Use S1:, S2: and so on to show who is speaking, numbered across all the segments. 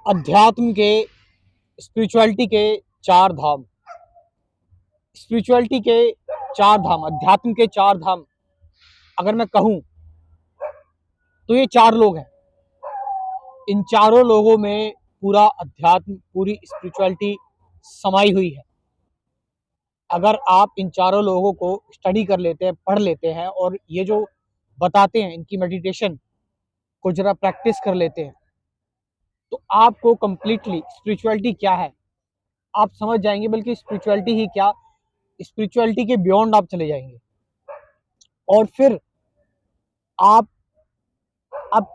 S1: अध्यात्म के स्पिरिचुअलिटी के चार धाम। स्पिरिचुअलिटी के चार धाम, अध्यात्म के चार धाम अगर मैं कहूं तो ये चार लोग हैं। इन चारों लोगों में पूरा अध्यात्म, पूरी स्पिरिचुअलिटी समाई हुई है। अगर आप इन चारों लोगों को स्टडी कर लेते हैं, पढ़ लेते हैं और ये जो बताते हैं इनकी मेडिटेशन को जरा प्रैक्टिस कर लेते हैं तो आपको कंप्लीटली स्पिरिचुअलिटी क्या है आप समझ जाएंगे। बल्कि स्पिरिचुअलिटी ही क्या, स्पिरिचुअलिटी के बियॉन्ड आप चले जाएंगे और फिर आप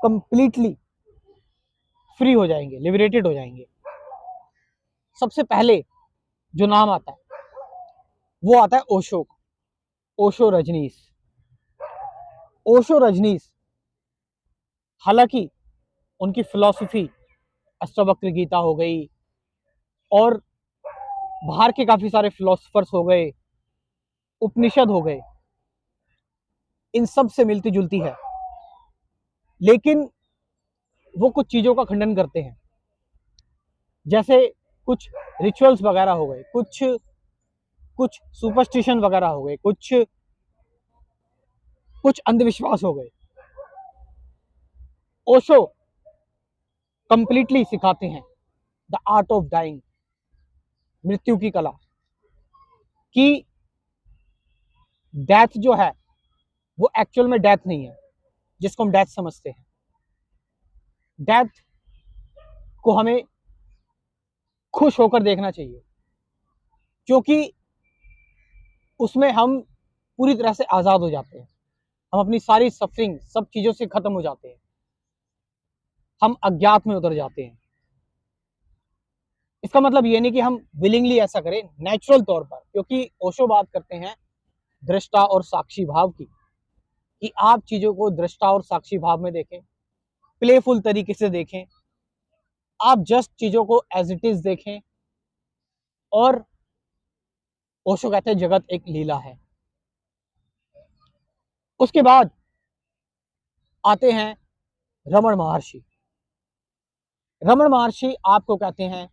S1: कंप्लीटली फ्री हो जाएंगे, लिबरेटेड हो जाएंगे। सबसे पहले जो नाम आता है वो आता है ओशो। ओशो रजनीश। ओशो रजनीश, हालांकि उनकी फिलॉसफी अष्टावक्र गीता हो गई और बाहर के काफी सारे फिलोसफर्स हो गए, उपनिषद हो गए, इन सब से मिलती जुलती है, लेकिन वो कुछ चीजों का खंडन करते हैं। जैसे कुछ रिचुअल्स वगैरह हो गए, कुछ सुपरस्टिशन वगैरह हो गए, कुछ अंधविश्वास हो गए। ओशो कंप्लीटली सिखाते हैं द आर्ट ऑफ डाइंग, मृत्यु की कला, कि डेथ जो है वो एक्चुअल में डेथ नहीं है जिसको हम डेथ समझते हैं। डेथ को हमें खुश होकर देखना चाहिए क्योंकि उसमें हम पूरी तरह से आजाद हो जाते हैं। हम अपनी सारी सफरिंग, सब चीजों से खत्म हो जाते हैं, हम अज्ञात में उतर जाते हैं। इसका मतलब ये नहीं कि हम विलिंगली ऐसा करें नेचुरल तौर पर, क्योंकि ओशो बात करते हैं दृष्टा और साक्षी भाव की, कि आप चीजों को दृष्टा और साक्षी भाव में देखें, प्लेफुल तरीके से देखें, आप जस्ट चीजों को एज इट इज देखें। और ओशो कहते हैं जगत एक लीला है। उसके बाद आते हैं रमण महर्षि। रमण महर्षि आपको कहते हैं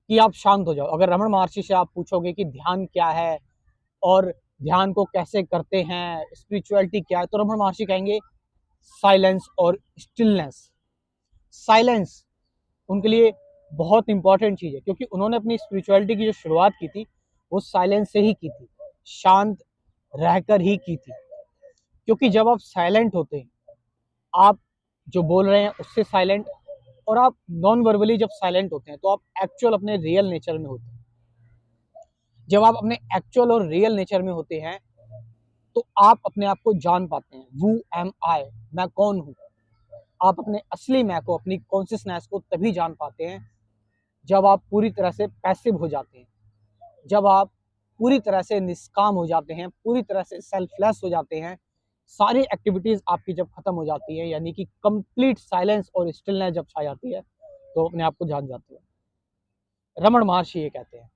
S1: कि आप शांत हो जाओ। अगर रमण महर्षि से आप पूछोगे कि ध्यान क्या है और ध्यान को कैसे करते हैं, स्पिरिचुअलिटी क्या है, तो रमण महर्षि कहेंगे साइलेंस और स्टिलनेस। साइलेंस उनके लिए बहुत इंपॉर्टेंट चीज है क्योंकि उन्होंने अपनी स्पिरिचुअलिटी की जो शुरुआत की थी वो साइलेंस से ही की थी, शांत रहकर ही की थी। क्योंकि जब आप साइलेंट होते हैं, आप जो बोल रहे हैं उससे साइलेंट, और आप नॉन वर्बली जब साइलेंट होते हैं तो आप एक्चुअल अपने रियल नेचर में होते हैं। जब आप अपने एक्चुअल और रियल नेचर में होते हैं तो आप अपने आप को जान पाते हैं। वू एम आई, मैं कौन हूं। आप अपने असली मैं को, अपनी कॉन्शियसनेस को तभी जान पाते हैं जब आप पूरी तरह से पैसिव हो जाते हैं, जब आप पूरी तरह से निष्काम हो जाते हैं, पूरी तरह से सेल्फलेस हो जाते हैं। सारी एक्टिविटीज आपकी जब खत्म हो जाती है, यानी कि कंप्लीट साइलेंस और स्टिलनेस जब छा जाती है, तो अपने आप को जान जाते हैं। रमण महर्षि ये कहते हैं।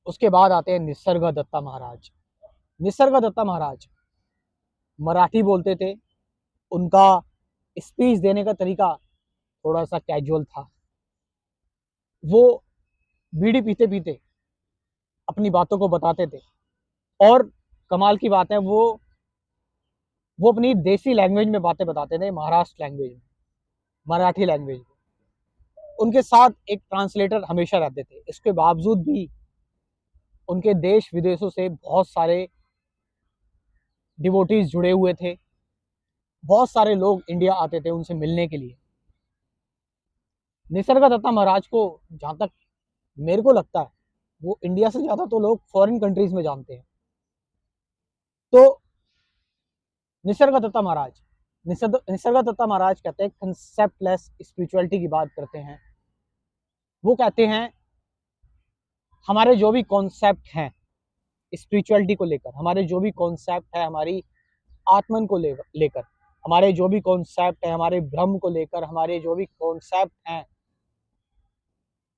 S1: उसके बाद आते हैं निसर्ग दत्ता महाराज। निसर्ग दत्ता महाराज मराठी बोलते थे। उनका स्पीच देने का तरीका थोड़ा सा कैजुअल था। वो बीड़ी पीते पीते अपनी बातों को बताते थे और कमाल की बात है वो अपनी देसी लैंग्वेज में बातें बताते थे, महाराष्ट्र लैंग्वेज में, मराठी लैंग्वेज में। उनके साथ एक ट्रांसलेटर हमेशा रहते थे। इसके बावजूद भी उनके देश विदेशों से बहुत सारे डिवोटीज जुड़े हुए थे। बहुत सारे लोग इंडिया आते थे उनसे मिलने के लिए। निसर्ग दत्ता महाराज को जहां तक मेरे को लगता है वो इंडिया से ज्यादा तो लोग फॉरेन कंट्रीज में जानते हैं। तो निसर्ग दत्ता महाराज निसर्ग दत्ता महाराज कहते हैं कंसेप्टलेस स्पिरिचुअलिटी की बात करते हैं। वो कहते हैं हमारे जो भी कॉन्सेप्ट हैं स्पिरिचुअलिटी को लेकर, हमारे जो भी कॉन्सेप्ट है हमारी आत्मन को लेकर, हमारे जो भी कॉन्सेप्ट है हमारे ब्रह्म को लेकर, हमारे जो भी कॉन्सेप्ट हैं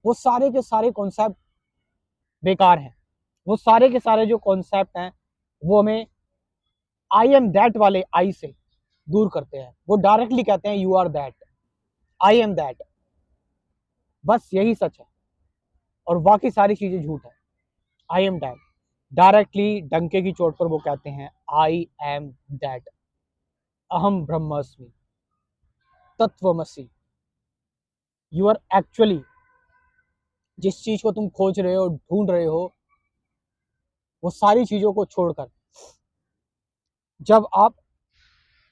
S1: वो सारे के सारे कॉन्सेप्ट बेकार हैं। वो सारे के सारे जो कॉन्सेप्ट हैं वो हमें आई एम दैट वाले आई से दूर करते हैं। वो डायरेक्टली कहते हैं you are that, I am that. बस यही सच है और बाकी सारी चीजें झूठ है। आई एम दैट, डायरेक्टली डंके की चोट पर वो कहते हैं आई एम दैट, अहम ब्रह्मास्मि तत्वमसि। यू आर एक्चुअली, जिस चीज को तुम खोज रहे हो, ढूंढ रहे हो, वो सारी चीजों को छोड़कर जब आप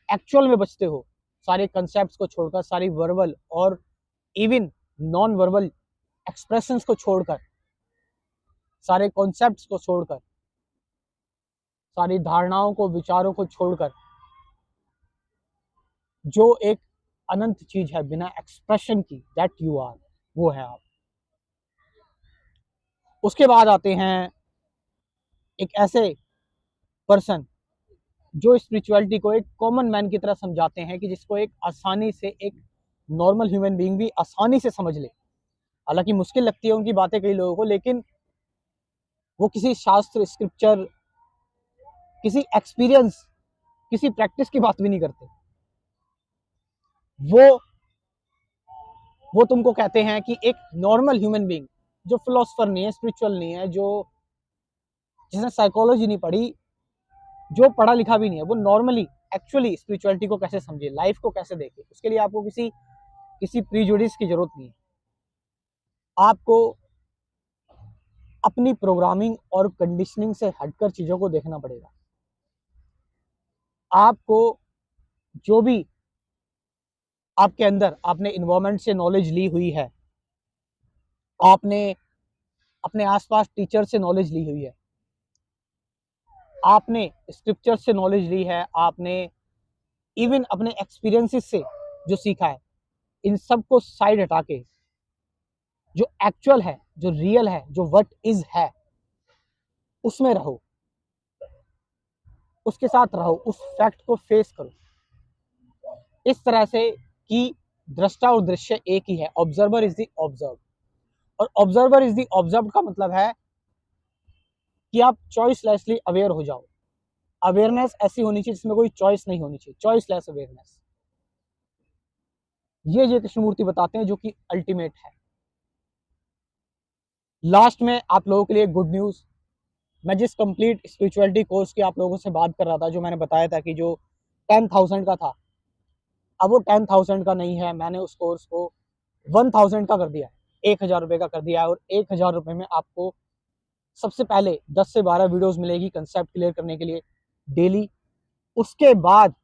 S1: एक्चुअल में बचते हो, सारे कंसेप्ट्स को छोड़कर, सारी वर्बल और इवन नॉन वर्बल एक्सप्रेशंस को छोड़कर, सारे कॉन्सेप्ट्स को छोड़कर, सारी धारणाओं को, विचारों को छोड़कर, जो एक अनंत चीज है बिना एक्सप्रेशन की, दैट यू आर, वो है आप। उसके बाद आते हैं एक ऐसे पर्सन जो स्पिरिचुअलिटी को एक कॉमन मैन की तरह समझाते हैं, कि जिसको एक आसानी से, एक नॉर्मल ह्यूमन बीइंग भी आसानी से समझ ले। हालांकि मुश्किल लगती है उनकी बातें कई लोगों को, लेकिन वो किसी शास्त्र, स्क्रिप्चर, किसी एक्सपीरियंस, किसी प्रैक्टिस की बात भी नहीं करते। वो तुमको कहते हैं कि एक नॉर्मल ह्यूमन बीइंग जो फिलोसफर नहीं है, स्पिरिचुअल नहीं है, जो जिसने साइकोलॉजी नहीं पढ़ी, जो पढ़ा लिखा भी नहीं है, वो नॉर्मली एक्चुअली स्पिरिचुअलिटी को कैसे समझे, लाइफ को कैसे देखे। उसके लिए आपको किसी प्रीजुडिस की जरूरत नहीं है। आपको अपनी प्रोग्रामिंग और कंडीशनिंग से हटकर चीजों को देखना पड़ेगा। आपको जो भी आपके अंदर आपने इन्वायरमेंट से नॉलेज ली हुई है, आपने अपने आसपास टीचर से नॉलेज ली हुई है, आपने स्क्रिप्चर से नॉलेज ली है, आपने इवन अपने एक्सपीरियंसेस से जो सीखा है, इन सब को साइड हटा के जो एक्चुअल है, जो रियल है, जो व्हाट इज है, उसमें रहो, उसके साथ रहो, उस फैक्ट को फेस करो इस तरह से कि दृष्टा और दृश्य एक ही है। ऑब्जर्वर इज द ऑब्जर्व, और ऑब्जर्वर इज द ऑब्जर्व का मतलब है कि आप चॉइसलेसली अवेयर हो जाओ। अवेयरनेस ऐसी होनी चाहिए जिसमें कोई चॉइस नहीं होनी चाहिए, चॉइसलेस अवेयरनेस। ये कृष्णमूर्ति बताते हैं, जो कि अल्टीमेट है। लास्ट में आप लोगों के लिए गुड न्यूज, मैं जिस कंप्लीट स्पिरिचुअलिटी कोर्स की आप लोगों से बात कर रहा था, जो मैंने बताया था कि जो 10,000 का था, अब वो 10,000 का नहीं है, मैंने उस कोर्स को 1,000 का कर दिया है, 1,000 रुपये का कर दिया है। और 1,000 रुपये में आपको सबसे पहले 10 से 12 वीडियोस मिलेगी कंसेप्ट क्लियर करने के लिए डेली। उसके बाद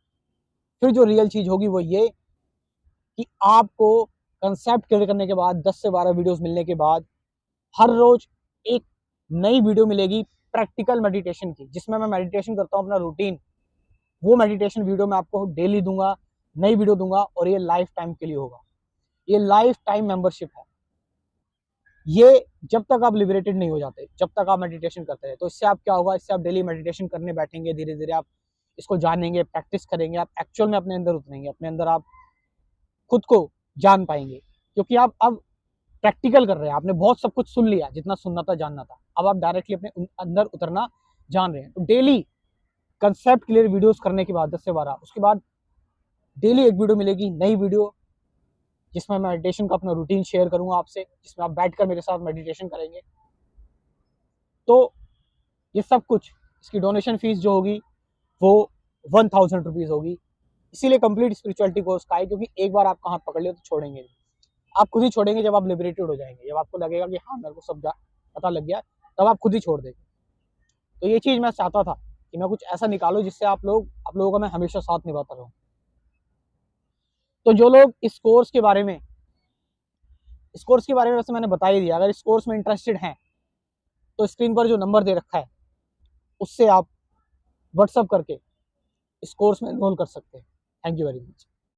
S1: फिर जो रियल चीज होगी वो ये कि आपको कंसेप्ट क्लियर करने के बाद 10 से 12 वीडियोस मिलने के बाद हर रोज एक नई वीडियो मिलेगी प्रैक्टिकल मेडिटेशन की, जिसमें मैं मेडिटेशन करता हूँ अपना रूटीन। वो मेडिटेशन वीडियो मैं आपको डेली दूंगा, नई वीडियो दूंगा, और ये लाइफ टाइम के लिए होगा। ये लाइफ टाइम मेंबरशिप है। ये जब तक आप लिबरेटेड नहीं हो जाते, जब तक आप मेडिटेशन करते हैं। तो इससे आप क्या होगा, इससे आप डेली मेडिटेशन करने बैठेंगे, धीरे धीरे आप इसको जानेंगे, प्रैक्टिस करेंगे, आप एक्चुअल में अपने अंदर उतरेंगे, अपने अंदर आप खुद को जान पाएंगे, क्योंकि आप अब प्रैक्टिकल कर रहे हैं। आपने बहुत सब कुछ सुन लिया, जितना सुनना था, जानना था, अब आप डायरेक्टली अपने अंदर उतरना जान रहे हैं। तो डेली कंसेप्ट क्लियर वीडियोस करने के बाद 10 से 12, उसके बाद डेली एक वीडियो मिलेगी, नई वीडियो, जिसमें मैं मेडिटेशन का अपना रूटीन शेयर करूंगा आपसे, जिसमें आप बैठकर मेरे साथ मेडिटेशन करेंगे। तो ये सब कुछ, इसकी डोनेशन फीस जो होगी वो 1,000 रुपीज होगी। इसीलिए कंप्लीट स्पिरिचुअलिटी कोर्स का है, क्योंकि एक बार आप हाथ पकड़ लियो तो छोड़ेंगे नहीं। आप खुद ही छोड़ेंगे जब आप लिबरेटेड हो जाएंगे, जब आपको लगेगा कि हाँ मेरे को सब पता लग गया, तब आप खुद ही छोड़ देंगे। तो ये चीज मैं चाहता था कि मैं कुछ ऐसा निकालूं जिससे आप लोगों का मैं हमेशा साथ निभाता रहूं। तो जो लोग इस कोर्स के बारे में वैसे मैंने बता ही दिया। अगर इस कोर्स में इंटरेस्टेड हैं तो स्क्रीन पर जो नंबर दे रखा है उससे आप व्हाट्सअप करके इस कोर्स में एनरोल कर सकते हैं। Thank you very much.